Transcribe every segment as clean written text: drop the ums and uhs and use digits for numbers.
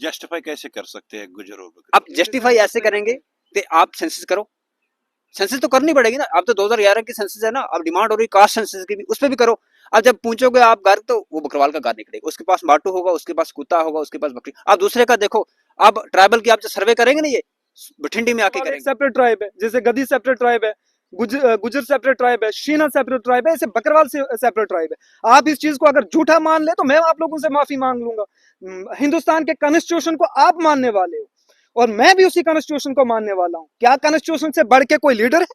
Justify कैसे कर सकते हैं गुजर और आप बकरवाल? जस्टिफाई ऐसे करेंगे कि आप सेंसस करो, सेंसस तो करनी पड़ेगी ना। अब तो 2011 की सेंसस है ना, अब डिमांड हो रही कास्ट सेंसस की भी, उस पर भी करो। अब जब पूछोगे आप घर, तो वो बकरवाल का घर निकलेगा, उसके पास माटू होगा, उसके पास कुत्ता होगा, उसके पास बकरी। आप दूसरे का देखो, अब ट्राइबल की आप जो सर्वे करेंगे ना, ये बठिंडी में आके एक करेंगे। सेपरेट ट्राइब है, जैसे गद्दी सेपरेट ट्राइब है, गुजर सेपरेट ट्राइब है, शीना सेपरेट ट्राइब है, ऐसे बकरवाल से सेपरेट ट्राइब है। आप इस चीज को अगर झूठा मान ले तो मैं आप लोगों से माफी मांग लूंगा। हिंदुस्तान के कॉन्स्टिट्यूशन को आप मानने वाले हो और मैं भी उसी कॉन्स्टिट्यूशन को मानने वाला हूँ। क्या कॉन्स्टिट्यूशन से बढ़ के कोई लीडर है?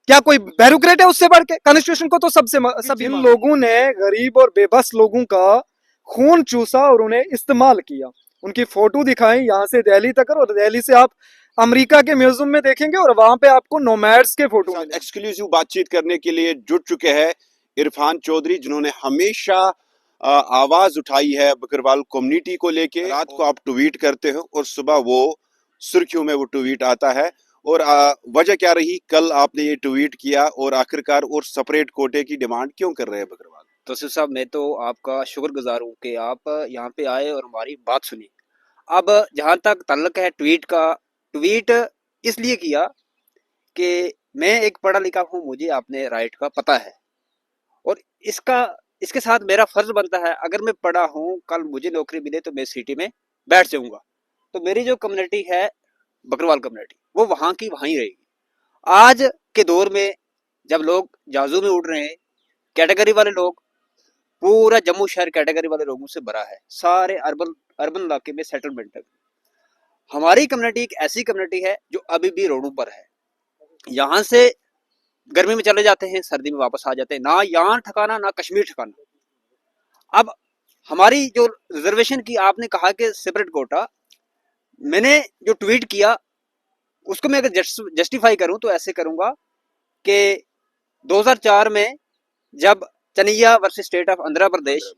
क्या कोई ब्यूरोक्रेट है उससे बढ़ के? कॉन्स्टिट्यूशन को तो सब इन लोगों ने गरीब और बेबस लोगों का खून चूसा और उन्हें इस्तेमाल किया। उनकी फोटो दिखाई यहाँ से दिल्ली तक, और दिल्ली से आप अमेरिका के म्यूजियम में देखेंगे और वहां पे आपको नोमैड्स के फोटो मिलेंगे। एक्सक्लूसिव बातचीत करने के लिए जुड़ चुके हैं इरफान चौधरी, जिन्होंने हमेशा आवाज उठाई है बकरवाल कम्युनिटी को लेके। रात को आप ट्वीट करते हो और सुबह वो सुर्खियों में वो ट्वीट आता है, और वजह क्या रही, कल आपने ये ट्वीट किया, और आखिरकार और सेपरेट कोटे की डिमांड क्यों कर रहे हैं बकरवाल? तोसीफ साहब, मैं तो आपका शुक्रगुजार हूँ कि आप यहाँ पे आए और हमारी बात सुनी। अब जहाँ तक ताल्लुक है ट्वीट का, ट्वीट इसलिए किया कि मैं एक पढ़ा लिखा हूँ, मुझे अपने राइट का पता है, और इसका इसके साथ मेरा फर्ज बनता है, अगर मैं पढ़ा हूँ, कल मुझे नौकरी मिले तो मैं सिटी में बैठ जाऊंगा, तो मेरी जो कम्युनिटी है बकरवाल कम्युनिटी, वो वहाँ की वहीं रहेगी। आज के दौर में जब लोग जाजू में उड़ रहे हैं, कैटेगरी वाले लोग, पूरा जम्मू शहर कैटेगरी वाले लोगों से भरा है, सारे अर्बन अर्बन इलाके में सेटलमेंट है। हमारी कम्युनिटी एक ऐसी कम्युनिटी है जो अभी भी रोडों पर है। यहाँ से गर्मी में चले जाते हैं, सर्दी में वापस आ जाते हैं, ना यहाँ ठिकाना ना कश्मीर ठिकाना। अब हमारी जो रिजर्वेशन की आपने कहा कि सेपरेट कोटा, मैंने जो ट्वीट किया उसको मैं अगर जस्टिफाई करूं तो ऐसे करूंगा कि 2004 में जब चनिया versus state of Andhra Pradesh,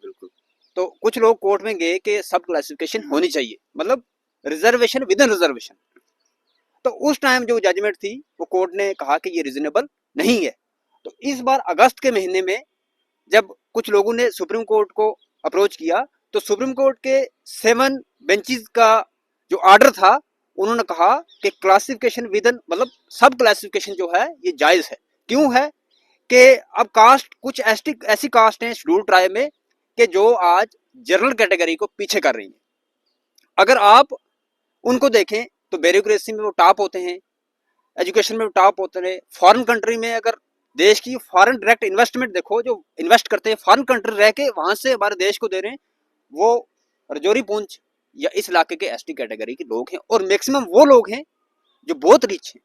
तो कुछ लोग कोर्ट में गए कि सब क्लासिफिकेशन होनी चाहिए, मतलब रिजर्वेशन विद इन रिजर्वेशन। तो उस टाइम जो जजमेंट थी वो कोर्ट ने कहा कि ये रीजनेबल नहीं है। तो इस बार अगस्त के महीने में जब कुछ लोगों ने सुप्रीम कोर्ट को अप्रोच किया, तो सुप्रीम कोर्ट के 7 बेंचेस का जो ऑर्डर था, उन्होंने कहा कि क्लासिफिकेशन विद इन, मतलब सब क्लासिफिकेशन जो है ये जायज है। क्यों है कि अब कास्ट, कुछ ऐसी कास्ट हैं शेड्यूल ट्राइब में कि जो आज जनरल कैटेगरी को पीछे कर रही है। अगर आप उनको देखें तो ब्यूरोक्रेसी में वो टॉप होते हैं, एजुकेशन में टॉप होते हैं। फॉरेन कंट्री में अगर देश की फॉरेन डायरेक्ट इन्वेस्टमेंट देखो, जो इन्वेस्ट करते हैं फॉरेन कंट्री रह के, वहां से हमारे देश को दे रहे हैं, वो रजौरी पूंछ या इस इलाके के एसटी कैटेगरी के लोग हैं, और मैक्सिमम वो लोग हैं जो बहुत रिच हैं,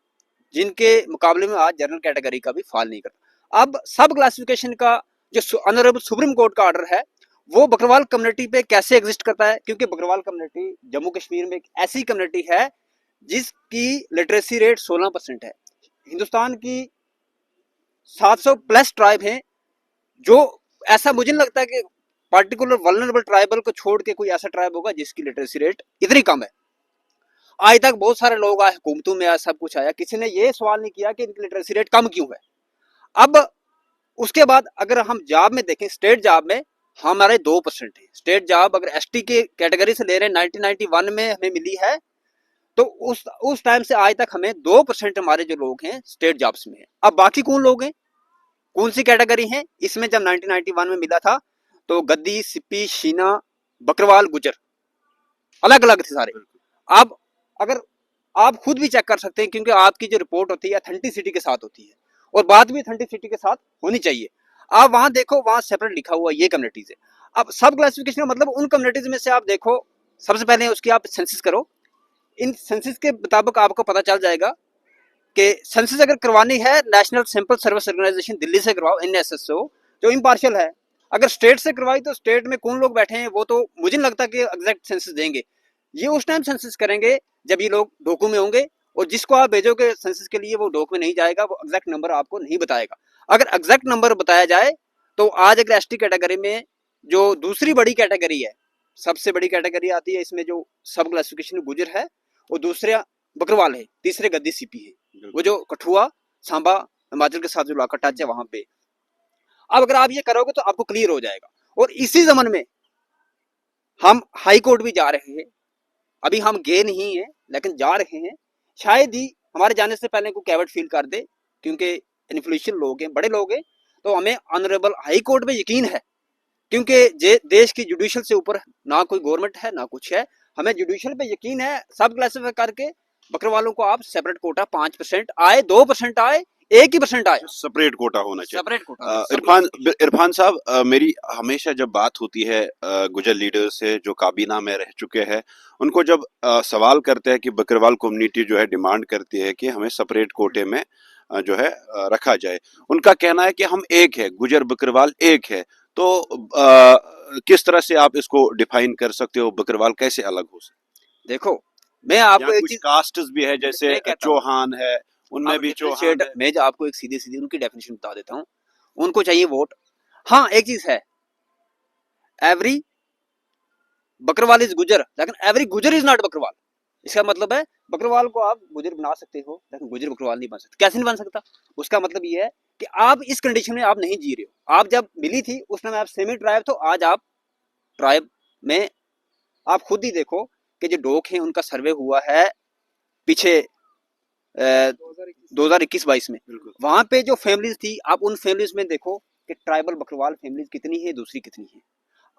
जिनके मुकाबले में आज जनरल कैटेगरी का भी फॉल नहीं करता। अब सब क्लासिफिकेशन का जो ऑनरेबल सुप्रीम कोर्ट का ऑर्डर है, वो बकरवाल कम्युनिटी पे कैसे एग्जिस्ट करता है, क्योंकि बकरवाल कम्युनिटी जम्मू कश्मीर में एक ऐसी कम्युनिटी है जिसकी लिटरेसी रेट 16% है। हिंदुस्तान की 700 प्लस ट्राइब हैं, जो, ऐसा मुझे नहीं लगता कि पार्टिकुलर वल्नरेबल ट्राइबल को छोड़ के कोई ऐसा ट्राइब होगा जिसकी लिटरेसी रेट इतनी कम है। आज तक बहुत सारे लोग आए हुकूमतों में, आया सब कुछ आया, किसी ने ये सवाल नहीं किया कि इनकी लिटरेसी रेट कम क्यों है। अब उसके बाद अगर हम जॉब में देखें, स्टेट जॉब में हमारे 2% है। स्टेट जॉब अगर एसटी के कैटेगरी से ले रहे हैं, 1991 में हमें मिली है, तो उस टाइम से आज तक हमें 2% हमारे जो लोग हैं स्टेट जॉब्स में है। अब बाकी कौन लोग हैं, कौन सी कैटेगरी है इसमें? जब 1991 में मिला था तो गद्दी, सिप्पी, शीना, बकरवाल, गुजर अलग अलग थे सारे। अब अगर आप खुद भी चेक कर सकते हैं, क्योंकि आपकी जो रिपोर्ट होती है अथेंटिसिटी के साथ होती है, और बात भी अथेंटिसिटी के साथ होनी चाहिए। आप वहां देखो, वहां सेपरेट लिखा हुआ ये कम्युनिटीज है। अब सब क्लासिफिकेशन का मतलब उन कम्युनिटीज में से आप देखो, सबसे पहले उसकी आप सेंसस करो। इन सेंसस के मुताबिक आपको पता चल जाएगा कि सेंसस अगर करवानी है, national sample service organisation Delhi से करवाओ, एनएसएसओ, जो इम्पार्शियल है। अगर स्टेट से करवाई तो स्टेट में कौन लोग बैठे हैं वो तो मुझे नहीं लगता कि एग्जैक्ट सेंसस देंगे। ये उस टाइम सेंसस करेंगे जब ये लोग डोकू में होंगे, और जिसको आप भेजोगे सेंसस के लिए वो डोकू में नहीं जाएगा, वो एग्जैक्ट नंबर आपको नहीं बताएगा। अगर एग्जैक्ट नंबर बताया जाए तो आज अगर एसटी कैटेगरी में जो दूसरी बड़ी कैटेगरी है, सबसे बड़ी कैटेगरी आती है इसमें जो सब क्लासिफिकेशन गुजर है, और दूसरे बकरवाल है, तीसरे गद्दी सीपी है, वो जो कठुआ, सांबा, हिमाचल के साथ जो इलाका टच है वहां पे। अब अगर आप ये करोगे तो आपको क्लियर हो जाएगा। और इसी जमन में हम हाई कोर्ट भी जा रहे हैं, अभी हम गए नहीं हैं लेकिन जा रहे हैं, शायद ही हमारे जाने से पहले को कैविट फील कर दे, क्योंकि इन्फ्लुएंशियल लोग हैं, बड़े लोग हैं, तो हमें ऑनरेबल हाई कोर्ट में यकीन है, क्योंकि देश की जुडिशल से ऊपर ना कोई गवर्नमेंट है ना कुछ है, हमें जुडिशल पे यकीन है। सब क्लासिफाई करके बकरवालों को आप सेपरेट कोटा 5% आए, 2% आए, 1% आए, सेपरेट कोटा होना चाहिए। सेपरेट कोटा। इरफान साहब, मेरी हमेशा जब बात होती है गुजर लीडर से जो काबीना में रह चुके हैं, उनको जब सवाल करते हैं कि बकरवाल कम्युनिटी जो है डिमांड करती है कि हमें सेपरेट कोटे में जो है रखा जाए, उनका कहना है कि हम एक है, गुजर बकरवाल एक है। तो किस तरह से आप इसको डिफाइन कर सकते हो, बकरवाल कैसे अलग हो सकते? देखो, मैं आपको एक कुछ चीज कास्ट्स भी है, जैसे चौहान है, उनमें भी चौहान है। मैं जो आपको एक सीधी सीधी उनकी डेफिनेशन बता देता हूँ। उनको चाहिए वोट। हाँ, एक चीज है, एवरी बकरवाल इज गुजर, लेकिन एवरी गुजर इज नॉट बकरवाल। इसका मतलब है बकरवाल को आप गुजर बना सकते हो लेकिन गुजर बकरवाल नहीं बन सकते। कैसे नहीं बन सकता? उसका मतलब ये है कि आप इस कंडीशन में आप नहीं जी रहे हो। आप जब मिली थी उस टाइम आप सेमी ट्राइब, तो आज आप ट्राइब में। आप खुद ही देखो कि जो डोक हैं उनका सर्वे हुआ है पीछे 2021-22 में, वहां पे जो फैमिलीज थी, आप उन फैमिलीज में देखो कि ट्राइबल बकरवाल फैमिलीज कितनी है, दूसरी कितनी है।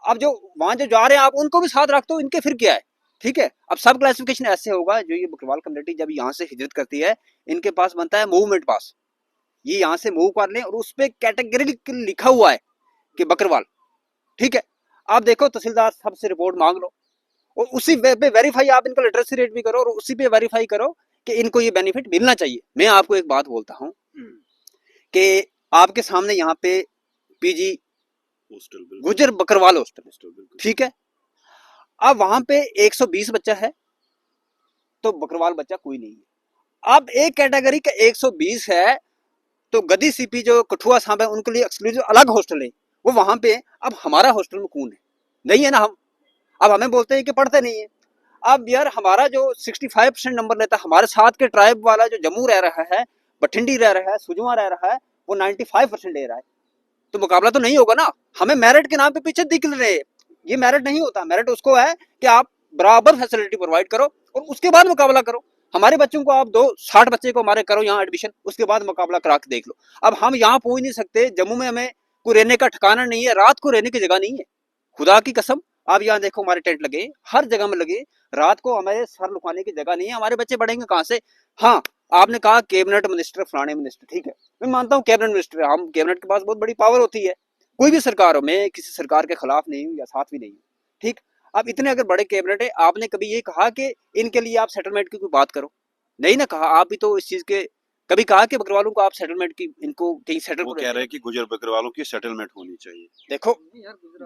अब जो वहां जो जा रहे हैं आप उनको भी साथ रख दो, इनके फिर क्या है? ठीक है, अब सब क्लासिफिकेशन ऐसे होगा, जो ये बकरवाल कम्युनिटी जब यहाँ से हिजरत करती है, इनके पास बनता है मूवमेंट पास। ये यहाँ से मूव कर लें और उस पर कैटेगरी लिखा हुआ है कि बकरवाल। ठीक है, आप देखो तहसीलदार साहब से रिपोर्ट मांग लो और उसी पे वेरीफाई आप इनका लिटरेसी रेट भी करो और उसी पे वेरीफाई करो कि इनको ये बेनिफिट मिलना चाहिए। मैं आपको एक बात बोलता हूँ कि आपके सामने यहाँ पे पीजी गुजर बकरवाल हॉस्टल, ठीक है, अब वहां पे 120 बच्चा है तो बकरवाल बच्चा कोई नहीं है। अब एक कैटेगरी का 120 है तो गदी सीपी जो कठुआ साहब है उनके लिए एक्सक्लूसिव अलग हॉस्टल है, वो वहां पे। अब हमारा हॉस्टल में कौन है? नहीं है ना हम। अब हमें बोलते हैं कि पढ़ते नहीं है। अब यार हमारा जो 65% नंबर लेता है, हमारे साथ के ट्राइब वाला जो जम्मू रह रहा है, बठिंडी रह रहा है, सुजमा रह रहा है, वो 95% ले रहा है, तो मुकाबला तो नहीं होगा ना। हमें मेरिट के नाम पे पीछे दिख रहे, ये मेरिट नहीं होता। मेरिट उसको है कि आप बराबर फैसिलिटी प्रोवाइड करो और उसके बाद मुकाबला करो। हमारे बच्चों को आप 60 बच्चे को हमारे करो यहाँ एडमिशन, उसके बाद मुकाबला करा के देख लो। अब हम यहाँ पहुंच नहीं सकते, जम्मू में हमें कोई रहने का ठिकाना नहीं है, रात को रहने की जगह नहीं है, खुदा की कसम। आप यहाँ देखो हमारे टेंट लगे, हर जगह में लगे, रात को हमारे सर लुकाने की जगह नहीं है। हमारे बच्चे बढ़ेंगे कहाँ से? हाँ, आपने कहा कैबिनेट मिनिस्टर, फलाने मिनिस्टर, ठीक है, मैं मानता हूँ कैबिनेट मिनिस्टर, हम कैबिनेट के पास बहुत बड़ी पावर होती है, कोई भी सरकार हो, मैं किसी सरकार के खिलाफ नहीं हूँ या साथ भी नहीं हूँ, ठीक। अब इतने अगर बड़े कैबिनेट है, आपने कभी ये कहा कि इनके लिए आप सेटलमेंट की कोई बात करो? नहीं ना कहा। आप भी तो इस चीज के कभी कहा कि बकरवालों को आप सेटलमेंट की, इनको कहीं सेटल वो कह रहे हैं कि गुजर बकरवालों की सेटलमेंट होनी चाहिए। देखो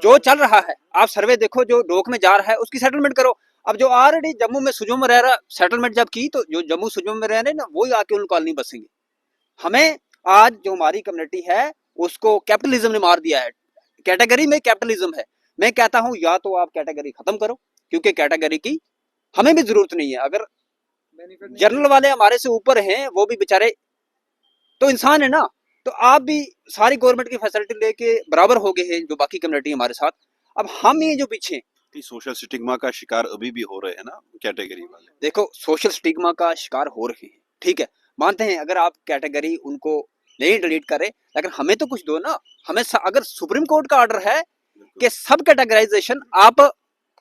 जो चल रहा है, आप सर्वे देखो, जो डोक में जा रहा है उसकी सेटलमेंट करो। अब जो ऑलरेडी जम्मू में सुजो में रह रहा, सेटलमेंट जब की तो जो जम्मू सुजो में रह रहे ना, वही आके उन कॉलोनी बसेंगे। हमें आज जो हमारी कम्युनिटी है उसको कैपिटलिज्म ने मार दिया है, कैटेगरी में कैपिटलिज्म है। मैं कहता हूं या तो आप कैटेगरी खत्म करो, क्योंकि कैटेगरी की हमें भी जरूरत नहीं है। अगर जनरल वाले हमारे से ऊपर हैं, वो भी बेचारे तो इंसान है ना, तो आप भी सारी गवर्नमेंट की फैसिलिटी लेके बराबर हो गए हैं जो बाकी कम्युनिटी हमारे साथ। अब हम ये जो पीछे सोशल स्टिग्मा का शिकार अभी भी हो रहे हैं ना कैटेगरी वाले। देखो सोशल स्टिग्मा का शिकार हो रहे हैं, ठीक है, मानते हैं। अगर आप कैटेगरी उनको नहीं डिलीट करें, लेकिन हमें तो कुछ दो ना। हमें अगर सुप्रीम कोर्ट का ऑर्डर है कि सब कैटेगराइजेशन, आप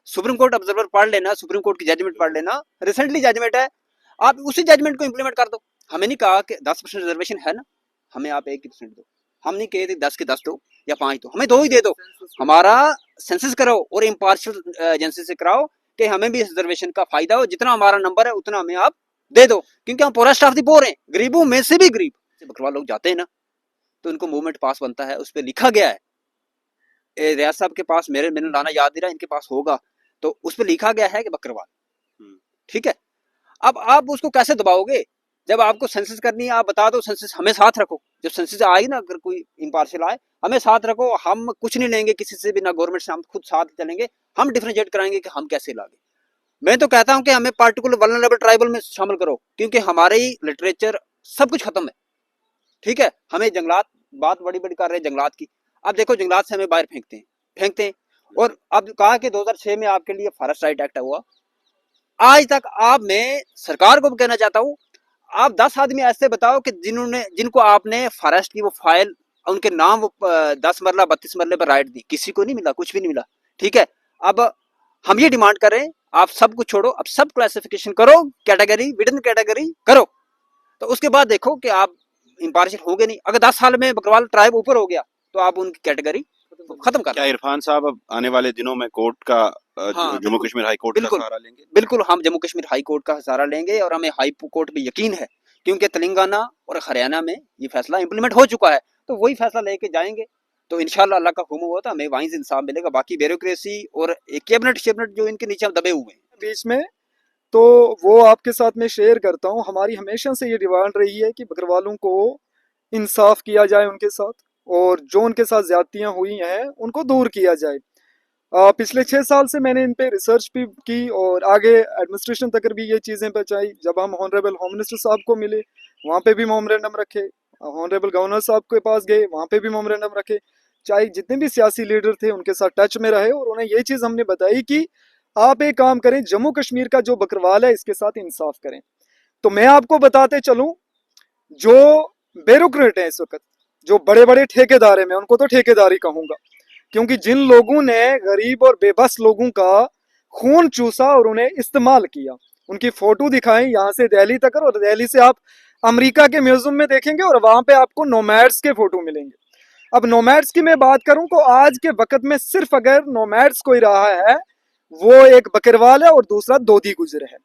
सुप्रीम कोर्ट ऑब्जर्वर पढ़ लेना, सुप्रीम कोर्ट की जजमेंट पढ़ लेना, रिसेंटली जजमेंट है, आप उसी जजमेंट को इंप्लीमेंट कर दो। हमें नहीं कहा कि 10% रिजर्वेशन है ना, हमें आप 1% दो। हम नहीं कहे थे 10 के 10 दो या 5 दो, हमें 2 ही दे दो। हमारा सेंसस करो और इम्पार्शियल एजेंसी से कराओ कि हमें भी इस रिजर्वेशन का फायदा हो, जितना हमारा नंबर है उतना हमें आप दे दो, क्योंकि हम पूरा स्टाफ दी बोर हैं, गरीबों में से भी गरीब। बकरवाल लोग जाते हैं ना, तो उनको मूवमेंट पास बनता है, उस पर लिखा गया है, रियाज साहब के पास, मैंने लाना याद नहीं रहा, इनके पास होगा, तो उस पर लिखा गया है कि बकरवाल, ठीक है। अब आप उसको कैसे दबाओगे? जब आपको सेंसस करनी है, आप बता दो सेंसस हमें साथ रखो। जब सेंसस आई ना, अगर कोई इम्पार्शियल आए, हमें साथ रखो, हम कुछ नहीं लेंगे किसी से भी, ना गवर्नमेंट से, हम खुद साथ चलेंगे, हम डिफरेंशिएट कराएंगे कि हम कैसे लागे। मैं तो कहता हूं कि हमें पार्टिकुलर वल्नरेबल ट्राइबल में शामिल करो, क्योंकि हमारे ही लिटरेचर सब कुछ खत्म है, ठीक है। हमें जंगलात, बात बड़ी बड़ी कर रहे हैं जंगलात की, अब देखो जंगलात से हमें बाहर फेंकते हैं। और अब कहा कि 2006 में आपके लिए फॉरेस्ट राइट एक्ट हुआ, आज तक आप, मैं सरकार को भी कहना चाहता हूँ, आप 10 आदमी ऐसे बताओ कि जिनको आपने फॉरेस्ट की वो फाइल, उनके नाम वो 10 मरला 32 मरले पर राइट दी, किसी को नहीं मिला, कुछ भी नहीं मिला। ठीक है, अब हम ये डिमांड कर रहे हैं, आप सब कुछ छोड़ो, अब सब क्लासिफिकेशन करो, कैटेगरी विद इन कैटेगरी करो, तो उसके बाद देखो कि आप इम्पार्शियल होगे नहीं। अगर 10 साल में बकरवाल ट्राइब ऊपर हो गया तो आप उनकी कैटेगरी खत्म कर। क्या इरफान साहब अब आने वाले दिनों में कोर्ट का हाँ, जम्मू कश्मीर हाई कोर्ट का बिल्कुल सहारा लेंगे? बिल्कुल, हम जम्मू कश्मीर हाई कोर्ट का सहारा लेंगे और हमें हाई कोर्ट पे यकीन है, क्योंकि तेलंगाना और हरियाणा में ये फैसला इंप्लीमेंट हो चुका है, तो वही फैसला लेके जाएंगे, तो इंशाल्लाह अल्लाह का हुक्म हुआ था हमें वहीं से इंसाफ मिलेगा। बाकी ब्यूरोक्रेसी और कैबिनेट जो इनके नीचे दबे हुए हैं बीच में, तो वो आपके साथ में शेयर करता हूँ। हमारी हमेशा से ये डिमांड रही है कि बकरवालों को इंसाफ किया जाए उनके साथ, और जो उनके साथ ज्यादतियां हुई हैं उनको दूर किया जाए। पिछले 6 साल से मैंने इन पे रिसर्च भी की और आगे एडमिनिस्ट्रेशन तक भी ये चीज़ें पहुंचाई। जब हम ऑनरेबल होम मिनिस्टर साहब को मिले, वहाँ पे भी मेमोरेंडम रखे, ऑनरेबल गवर्नर साहब के पास गए, वहाँ पे भी मेमोरेंडम रखे, चाहे जितने भी सियासी लीडर थे उनके साथ टच में रहे, और उन्हें ये चीज़ हमने बताई कि आप एक काम करें, जम्मू कश्मीर का जो बकरवाल है इसके साथ इंसाफ करें। तो मैं आपको बताते चलूं, जो ब्यूरोक्रेट है इस वक्त, जो बड़े बड़े ठेकेदार हैं, मैं उनको तो ठेकेदार ही कहूंगा, क्योंकि जिन लोगों ने गरीब और बेबस लोगों का खून चूसा और उन्हें इस्तेमाल किया, उनकी फोटो दिखाएं यहाँ से दिल्ली तक, और दिल्ली से आप अमेरिका के म्यूजियम में देखेंगे और वहां पे आपको नोमैड्स के फोटो मिलेंगे। अब नोमैड्स की मैं बात करूं तो आज के वक्त में सिर्फ अगर नोमैड्स कोई रहा है, वो एक बकरवाल है और दूसरा दोधी गुजर है।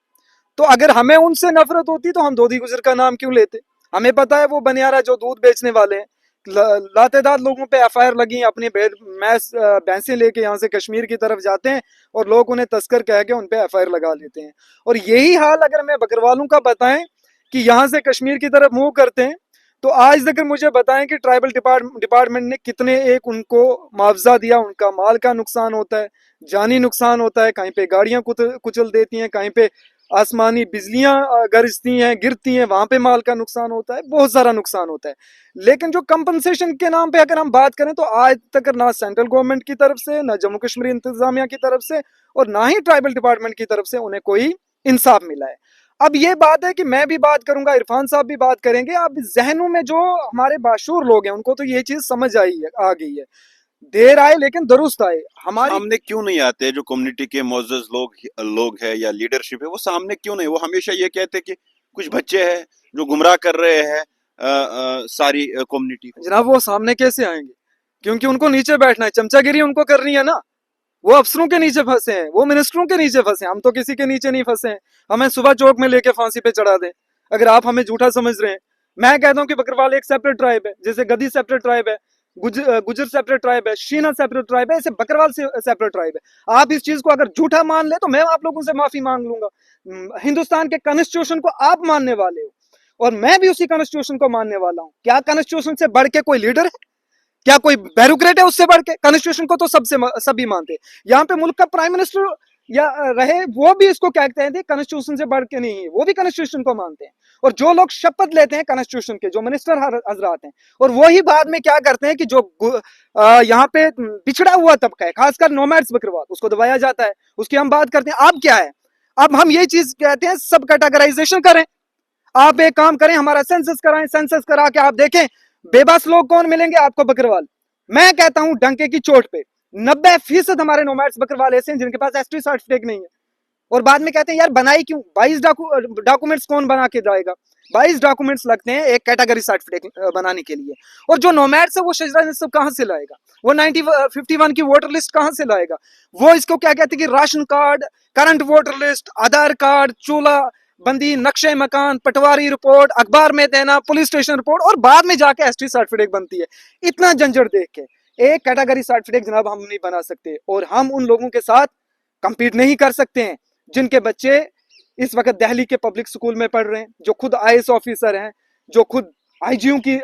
तो अगर हमें उनसे नफरत होती तो हम दोधी गुजर का नाम क्यों लेते? हमें पता है वो बनियारा जो दूध बेचने वाले हैं, लातेदार लोगों पे एफआईआर लगी, अपनी भैंसें लेके यहाँ से कश्मीर की तरफ जाते हैं और लोग उन्हें तस्कर कह के उन पे एफआईआर लगा लेते हैं। और यही हाल अगर मैं बकरवालों का बताएं कि यहाँ से कश्मीर की तरफ मूव करते हैं, तो आज तक मुझे बताएं कि ट्राइबल डिपार्टमेंट ने कितने एक उनको मुआवजा दिया, उनका माल का नुकसान होता है, जानी नुकसान होता है, कहीं पे गाड़ियां कुचल देती हैं, कहीं पे आसमानी बिजलियां गरजती हैं गिरती हैं, वहां पे माल का नुकसान होता है, बहुत सारा नुकसान होता है। लेकिन जो कंपनसेशन के नाम पे अगर हम बात करें तो आज तक ना सेंट्रल गवर्नमेंट की तरफ से, ना जम्मू कश्मीर इंतजामिया की तरफ से, और ना ही ट्राइबल डिपार्टमेंट की तरफ से उन्हें कोई इंसाफ मिला है। अब ये बात है कि मैं भी बात करूंगा, इरफान साहब भी बात करेंगे, अब जहनों में जो हमारे बाशूर लोग हैं उनको तो ये चीज समझ आ गई है, देर आए लेकिन दुरुस्त आए। हमारे सामने क्यों नहीं आते जो कम्युनिटी के मोअज़्ज़ज़ लोग हैं या लीडरशिप है, वो सामने क्यों नहीं? वो हमेशा ये कहते कि कुछ बच्चे हैं जो गुमराह कर रहे हैं सारी कम्युनिटी को। जनाब वो सामने कैसे आएंगे? क्योंकि उनको नीचे बैठना है, चमचागिरी उनको करनी है ना। वो अफसरों के नीचे फंसे हैं, वो मिनिस्टरों के नीचे फंसे हैं, हम तो किसी के नीचे नहीं फंसे हैं। हमें सुबह चौक में लेके फांसी पे चढ़ा दें अगर आप हमें झूठा समझ रहे हैं। मैं कहता हूँ कि बकरवाल एक सेपरेट ट्राइब है, जैसे गद्दी सेपरेट ट्राइब है, गुजर सेपरेट ट्राइब है, शीना सेपरेट ट्राइब है, ऐसे बकरवाल से सेपरेट ट्राइब है। आप इस चीज को अगर झूठा मान ले तो मैं आप लोगों से माफी मांग लूंगा। हिंदुस्तान के कॉन्स्टिट्यूशन को आप मानने वाले हो और मैं भी उसी कॉन्स्टिट्यूशन को मानने वाला हूँ। क्या कॉन्स्टिट्यूशन से बढ़ के कोई लीडर है? क्या कोई ब्यूरोक्रेट है उससे बढ़ के? कॉन्स्टिट्यूशन को तो सभी मानते हैं। यहाँ पे मुल्क का प्राइम मिनिस्टर या रहे वो भी इसको क्या कहते हैं, कॉन्स्टिट्यूशन से बढ़ के नहीं है, वो भी कॉन्स्टिट्यूशन को मानते हैं। और जो लोग शपथ लेते हैं कॉन्स्टिट्यूशन के, जो मिनिस्टर हजरात हैं, और वही बाद में क्या करते हैं कि जो यहाँ पे पिछड़ा हुआ तबका है, खासकर नोमैड्स बकरवाल, उसको दबाया जाता है, उसकी हम बात करते हैं। अब क्या है, अब हम ये चीज कहते हैं सब कैटेगराइजेशन करें। आप एक काम करें, हमारा सेंसस कराएं, सेंसस करा के आप देखें बेबस लोग कौन मिलेंगे आपको बकरवाल। मैं कहता हूं डंके की चोट पे 90% हमारे नोमैड्स बकरवाल ऐसे हैं जिनके पास एसटी सर्टिफिकेट नहीं है, और बाद में कहते हैं यार बनाई क्यों? 22 डॉक्यूमेंट्स कौन बना के जाएगा? 22 डॉक्यूमेंट्स लगते हैं एक कैटेगरी सर्टिफिकेट बनाने के लिए। और जो नोमैड्स है वो शजरा नस्ब कहां से लाएगा? वो 1951 की वोटर लिस्ट कहां से लाएगा? वो इसको क्या कहते हैं कि ration card, current voter list, Aadhaar card, चूल्हा बंदी, नक्शे मकान, पटवारी रिपोर्ट, अखबार में देना, पुलिस स्टेशन रिपोर्ट, और बाद में जाके एसटी सर्टिफिकेट बनती है। इतना झंझट देख के एक कैटेगरी सर्टिफिकेट जनाब हम नहीं बना सकते, और हम उन लोगों के साथ कंपीट नहीं कर सकते हैं जिनके बच्चे इस वक्त दिल्ली के पब्लिक स्कूल में पढ़ रहे हैं, जो खुद आईएएस ऑफिसर हैं, जो खुद आईजीयू की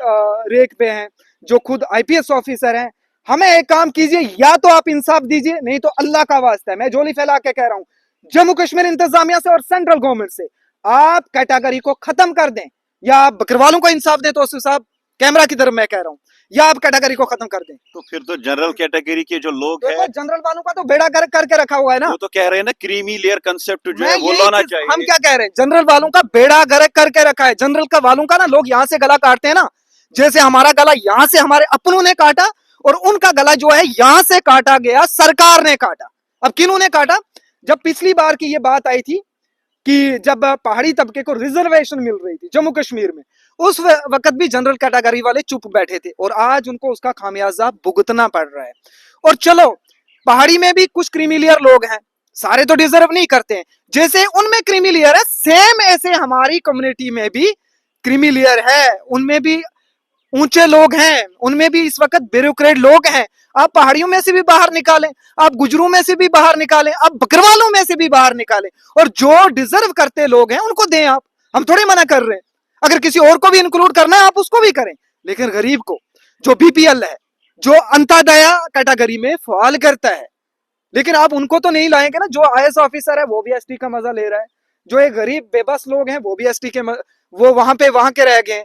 रेक पे हैं, जो खुद आईपीएस ऑफिसर हैं। हमें एक काम कीजिए, या तो आप इंसाफ दीजिए, नहीं तो अल्लाह का वास्ता है, मैं झोली फैला के कह रहा हूं, जम्मू कश्मीर इंतजामिया से और सेंट्रल गवर्नमेंट से आप कैटेगरी को खत्म कर दें, या आप बकरवालों को इंसाफ दें। तो साहब कैमरा की तरफ मैं कह रहा हूं, या आप कैटेगरी को खत्म कर दें। तो फिर तो जनरल कैटेगरी के जो लोग देखो हैं जनरल वालों का तो बेड़ा गर्क करके रखा हुआ है ना। वो तो कह रहे हैं ना क्रीमी लेयर कंसेप्ट जो मैं है वो यही लाना चीज- हम चाहिए। क्या कह रहे हैं, जनरल वालों का बेड़ा गर्क करके रखा है। जनरल का वालों का ना लोग यहाँ से गला काटते हैं ना, जैसे हमारा गला यहाँ से हमारे अपनों ने काटा और उनका गला जो है यहाँ से काटा गया, सरकार ने काटा। अब किन्होंने काटा? जब पिछली बार की ये बात आई थी कि जब पहाड़ी तबके को रिजर्वेशन मिल रही थी जम्मू कश्मीर में, उस वक्त भी जनरल कैटेगरी वाले चुप बैठे थे और आज उनको उसका खामियाजा भुगतना पड़ रहा है। और चलो पहाड़ी में भी कुछ क्रीमिलियर लोग हैं, सारे तो डिजर्व नहीं करते हैं, जैसे उनमें क्रीमिलियर है सेम ऐसे हमारी कम्युनिटी में भी क्रीमिलियर है, उनमें भी ऊंचे लोग हैं, उनमें भी इस वक्त ब्यूरोक्रेट लोग हैं। आप पहाड़ियों में से भी बाहर निकालें, आप गुजरों में से भी बाहर निकालें, आप बकरवालों में से भी बाहर निकालें और जो डिजर्व करते लोग हैं उनको दें आप। हम थोड़ी मना कर रहे हैं, अगर किसी और को भी इंक्लूड करना है आप उसको भी करें, लेकिन गरीब को, जो बीपीएल है, जो अंत्योदय कैटेगरी में फॉल करता है, लेकिन आप उनको तो नहीं लाएंगे ना। जो आईएएस ऑफिसर है वो भी एसटी का मजा ले रहा है, जो एक गरीब बेबस लोग हैं वो भी एसटी के वो वहां के रह गए।